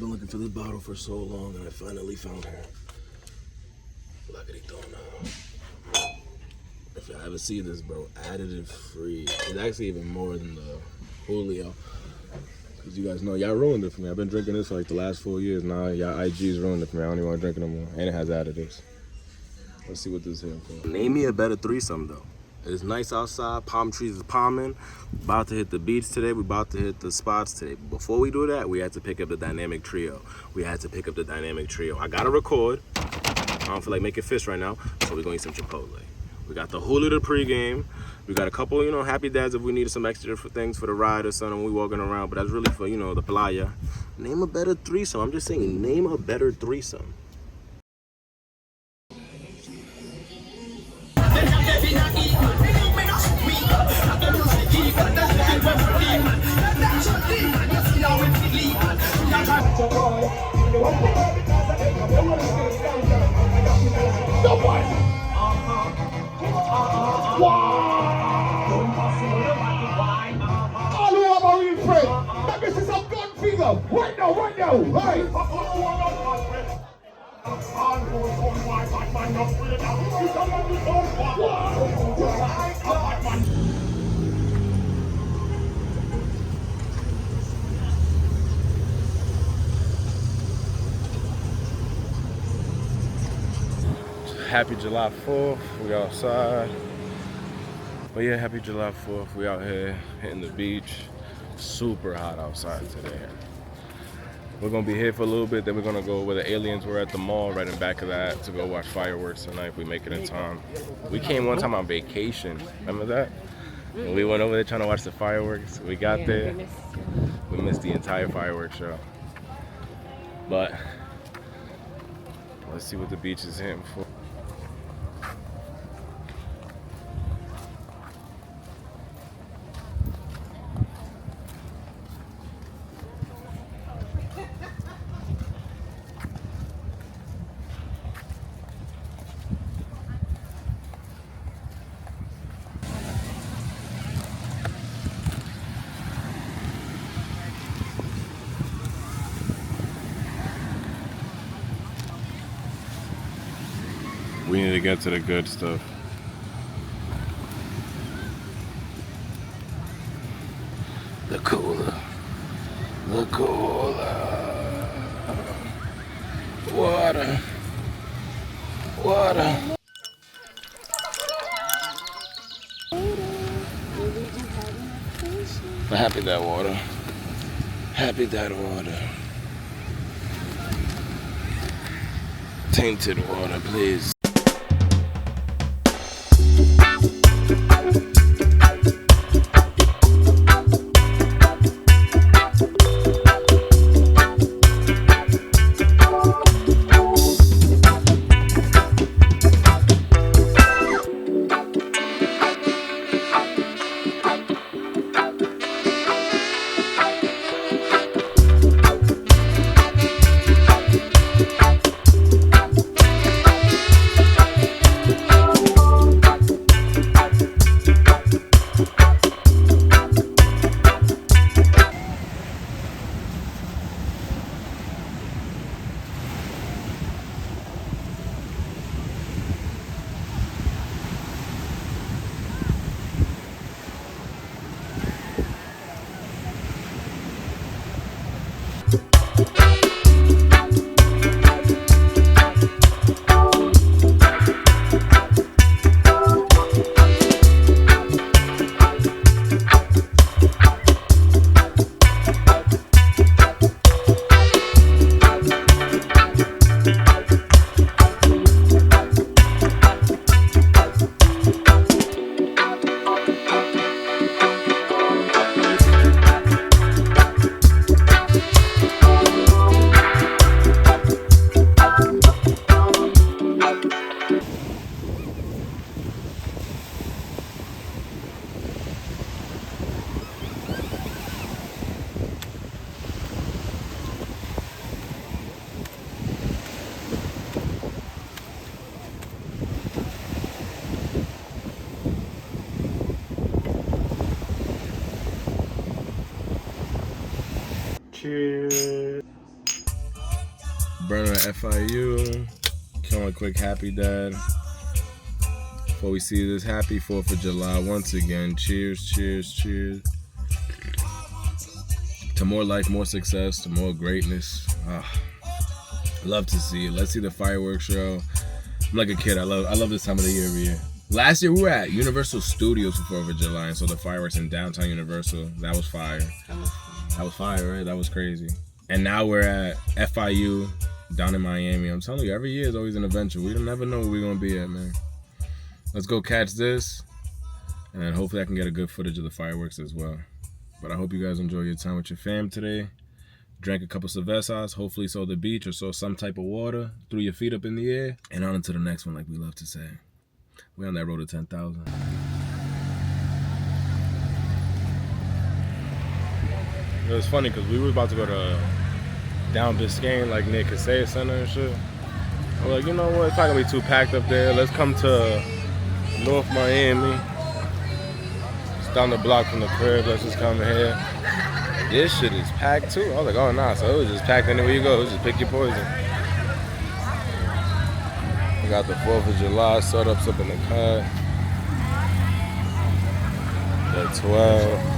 I've been looking for this bottle for so long, and I finally found her. If you haven't seen this, bro, additive free. It's actually even more than the Julio. Because you guys know, y'all ruined it for me. I've been drinking this for like the last 4 years now. Y'all IG's ruined it for me. I don't even want to drink it no more. And it has additives. Let's see what this is here for. Name me a better threesome, though. It's nice outside. Palm trees is palming. About to hit the beach today. We're about to hit the spots today. But before we do that, we had to pick up the dynamic trio. I got to record. I don't feel like making fish right now, so we're going to eat some Chipotle. We got the Hulu to pregame. We got a couple, you know, happy dads if we needed some extra things for the ride or something when we walking around, but that's really for, you know, the playa. Name a better threesome. I'm just saying, name a better threesome. Right now, right! Happy July 4th, we outside. But yeah, happy July 4th, we out here hitting the beach. Super hot outside today. We're gonna be here for a little bit, then we're gonna go where the aliens were at the mall, right in back of that, to go watch fireworks tonight if we make it in time. We came one time on vacation, remember that? When we went over there trying to watch the fireworks, we got there, we missed the entire fireworks show. But, let's see what the beach is hitting for. We need to get to the good stuff. The cola. Water. Happy that water. Tainted water, please. Cheers. burner at FIU. Killing a quick happy dad. Before we see this, happy 4th of July once again. Cheers, cheers, cheers. To more life, more success, to more greatness. Love to see it. Let's see the fireworks show. I'm like a kid. I love this time of the year every year. Last year we were at Universal Studios for 4th of July, and so the fireworks in downtown Universal. That was fire. That was fire, right? That was crazy. And now we're at FIU down in Miami. I'm telling you, every year is always an adventure. We don't never know where we're gonna be at, man. Let's go catch this, and then hopefully I can get a good footage of the fireworks as well. But I hope you guys enjoy your time with your fam today. Drank a couple cervezas, hopefully saw the beach or saw some type of water, threw your feet up in the air, and on to the next one like we love to say. We're on that road to 10,000. It was funny because we were about to go to down Biscayne, like near Casella Center and shit. We're like, you know what, it's not gonna be too packed up there. Let's come to North Miami. It's down the block from the crib. Let's just come here. This shit is packed too. I was like, oh nah, so it was just packed anywhere you go. Just pick your poison. We got the 4th of July setups up in the cut. The 12.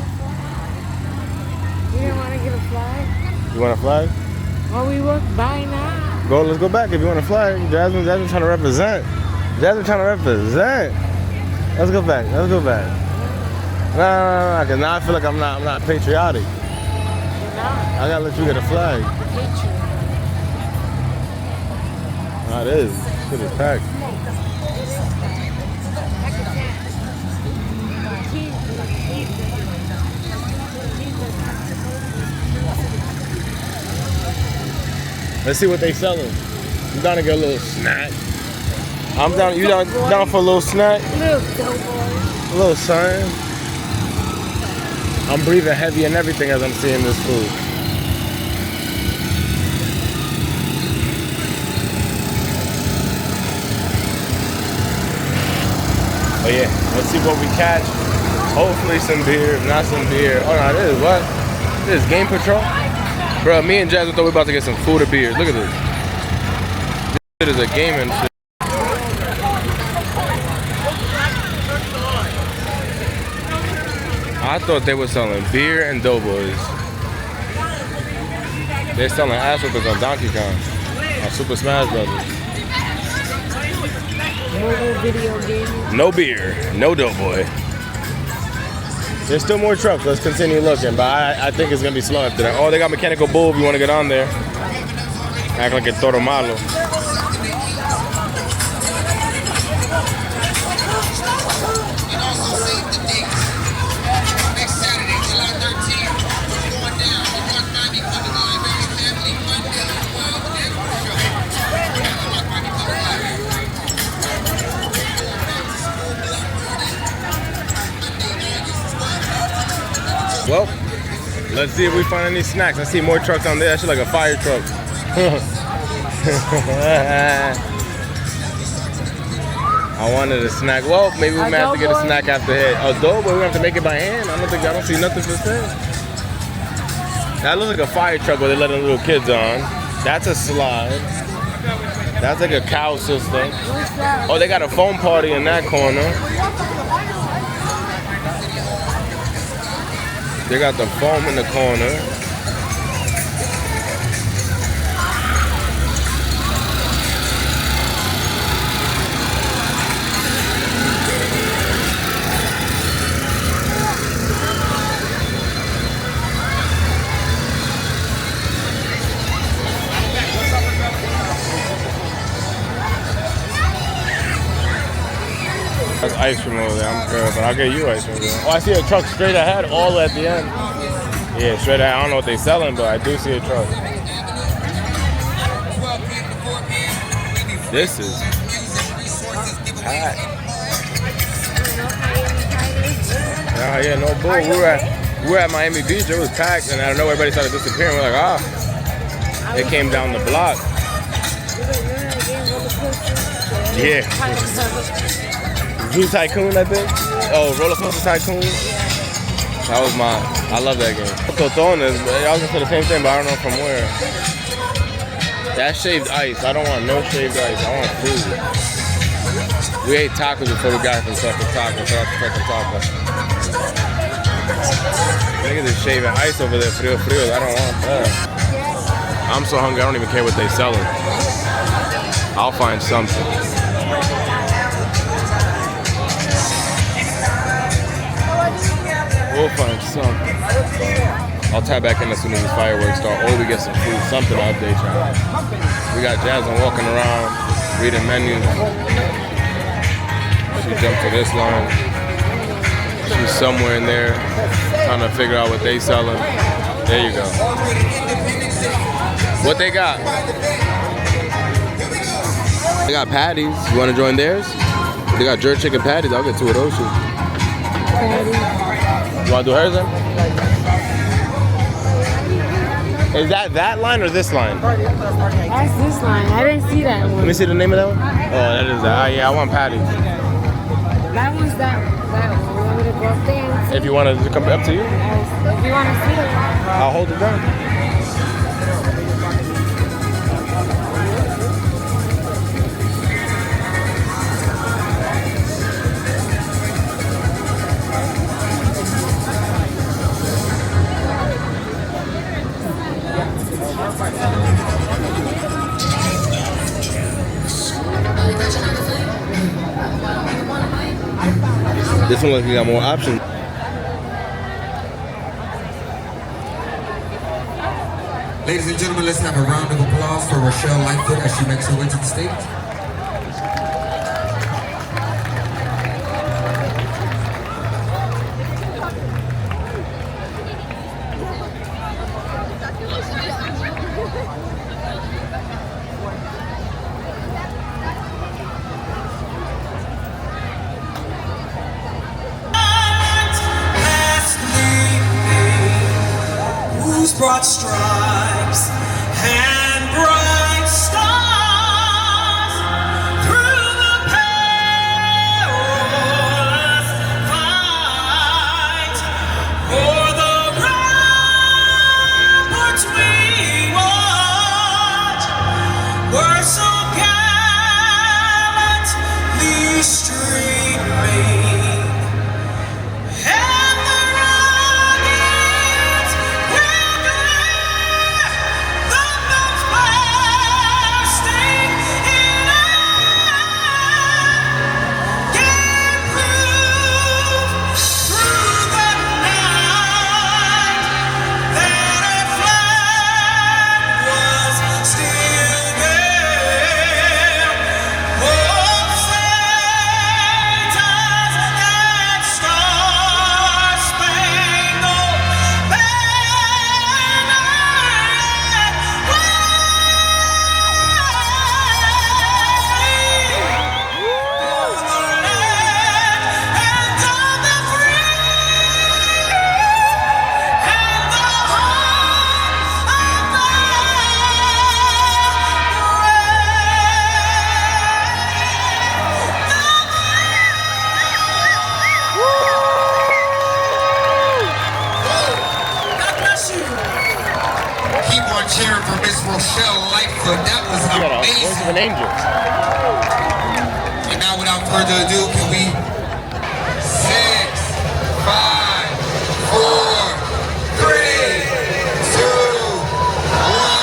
You didn't want to get a flag? You want a flag? Well, we walk by now. Go, let's go back if you want a flag. Jasmine trying to represent. Jasmine trying to represent. Let's go back. Let's go back. Nah, because now I feel like I'm not patriotic. You're not. I gotta let you get a flag. I hate you. Nah, it is. Shit is packed. Let's see what they selling. You down to get a little snack? I'm down. You down for a little snack? A little sun. I'm breathing heavy and everything as I'm seeing this food. But yeah, let's see what we catch. Hopefully some beer, if not some beer. Oh no, this is what? This is Game Patrol? Bro, me and Jasmine thought we were about to get some food or beers. Look at this. This shit is a gaming shit. I thought they were selling beer and doughboys. They're selling ass whoopers on Donkey Kong, on Super Smash Brothers. Mobile video game. No beer, no doughboy. There's still more trucks. Let's continue looking, but I think it's gonna be slow after that. Oh, they got Mechanical Bull if you want to get on there. Act like a Toro Malo. Well, let's see if we find any snacks. I see more trucks on there. That shit like a fire truck. I wanted a snack. Well, maybe we might have to get a snack after here. Oh, dope, but we have to make it by hand. I don't see nothing for sale. That looks like a fire truck where they're letting little kids on. That's a slide. That's like a cow system. Oh, they got a foam party in that corner. They got the foam in the corner. That's ice cream over there. I'm good, but I'll get you ice cream. Oh, I see a truck straight ahead, all at the end. Yeah, straight ahead. I don't know what they're selling, but I do see a truck. This is hot. Yeah, no bull. We were at Miami Beach. It was packed, and I don't know, everybody started disappearing. We're like, ah. It came down the block. Yeah. Zoo Tycoon, I think. Oh, Roller Coaster Tycoon. That was I love that game. Totones, y'all can say the same thing, but I don't know from where. That's shaved ice. I don't want no shaved ice. I want food. We ate tacos before we got from fucking tacos. So that's fucking tacos. Niggas is shaving ice over there. Frio. I don't want that. I'm so hungry. I don't even care what they selling. I'll find something. We'll find something. I'll tap back in as soon as these fireworks start, or we get some food, something to update y'all. We got Jasmine walking around, reading menus. She jumped to this line. She's somewhere in there, trying to figure out what they selling. There you go. What they got? They got patties. You want to join theirs? They got jerk chicken patties. I'll get 2 of those too. You want to do hers then? Is that line or this line? That's this line. I didn't see that one. Let me see the name of that one. Oh, that is that. Yeah, I want patties. That one's that one. You want me to go up there and see? If you want to come up to you, If you want to see it. I'll hold it down. This one looks like we got more options. Ladies and gentlemen, let's have a round of applause for Rochelle Lightfoot as she makes her way to the stage. Broad stripes and bright stars through the perilous fight for the ramparts we watch were so gallantly streaming. Cheering for Miss Rochelle Lightfoot. That was amazing. Voice of an angel. And now, without further ado, can we 6, 5, 4, 3, 2, 1.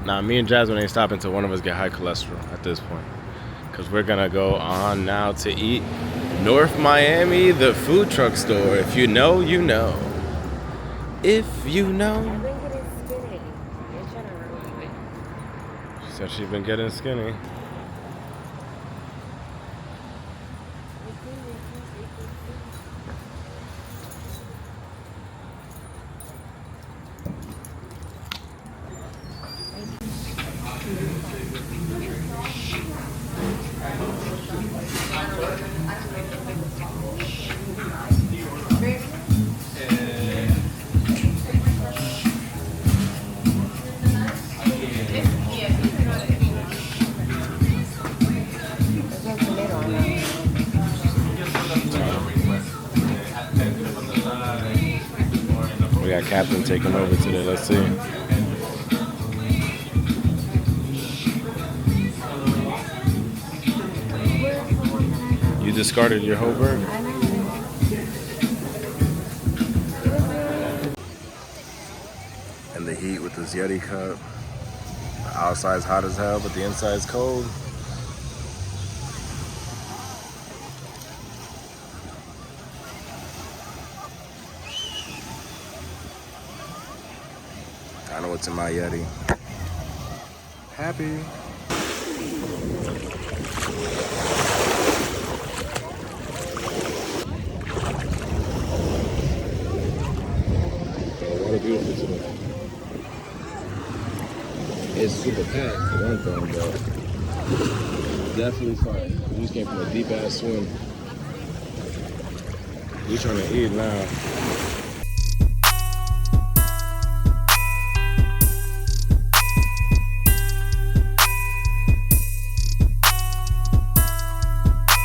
Nah, me and Jasmine ain't stopping until one of us get high cholesterol at this point. Because we're going to go on now to eat North Miami, the food truck store. If you know, you know. If you know. I've been getting skinny. You're trying to ruin me. She said she's been getting skinny. We got Captain taking over today. Let's see. You discarded your whole burger. And the heat with this Yeti cup. The outside's hot as hell, but the inside's cold. I know what's in my Yeti. Happy. What a beautiful today. It's super packed for one thing, but definitely fine. We just came from a deep ass swim. We trying to eat now.